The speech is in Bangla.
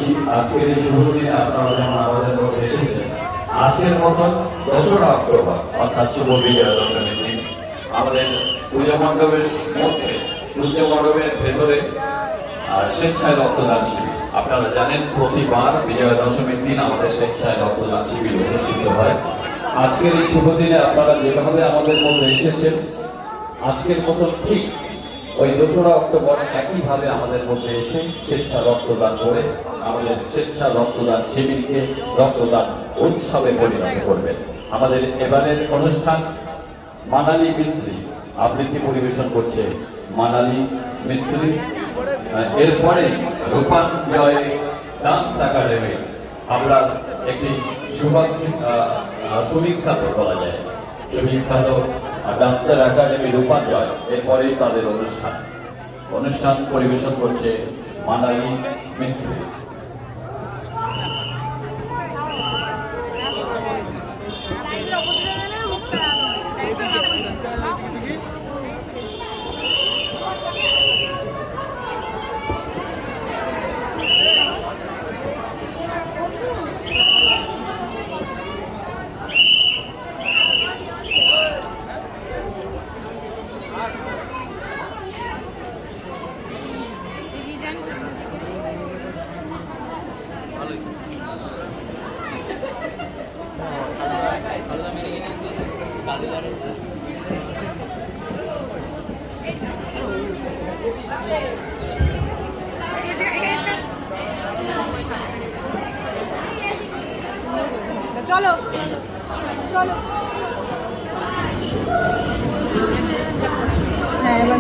করছি আজকের এই শুভ দিনে আপনারা যেমন আমাদের মধ্যে এসেছেন। আজকের মতন 2রা অক্টোবর অর্থাৎ শুভ বিজয়া দশমীর দিন আমাদের পূজা মণ্ডপের মধ্যে পূজা মণ্ডপের ভেতরে স্বেচ্ছায় রক্তদান শিবির। আপনারা জানেন প্রতিবার বিজয়া দশমীর দিন আমাদের স্বেচ্ছায় রক্তদান শিবির অনুষ্ঠিত হয়। আজকের এই শুভ দিনে আপনারা যেভাবে আমাদের মধ্যে এসেছেন, আজকের মতো ঠিক ওই 2রা অক্টোবর একইভাবে আমাদের মধ্যে এসে স্বেচ্ছা রক্তদান করে আমাদের স্বেচ্ছা রক্তদান শিবিরকে রক্তদান উৎসবে পরিণত করবেন। আমাদের এবারের অনুষ্ঠান মানালি মিস্ত্রি আবৃত্তি পরিবেশন করছে মানালি মিস্ত্রি। এরপরে রূপাঞ্জয় ডান্স একাডেমি আমরা একটি সুবিখ্যাত বলা যায় সুবিখ্যাত ডান্সার একাডেমি রূপাঞ্জয়, এরপরেই তাদের অনুষ্ঠান পরিবেশন করছে মানালি মিস্ত্রি। চলো চলো হ্যাঁ এবার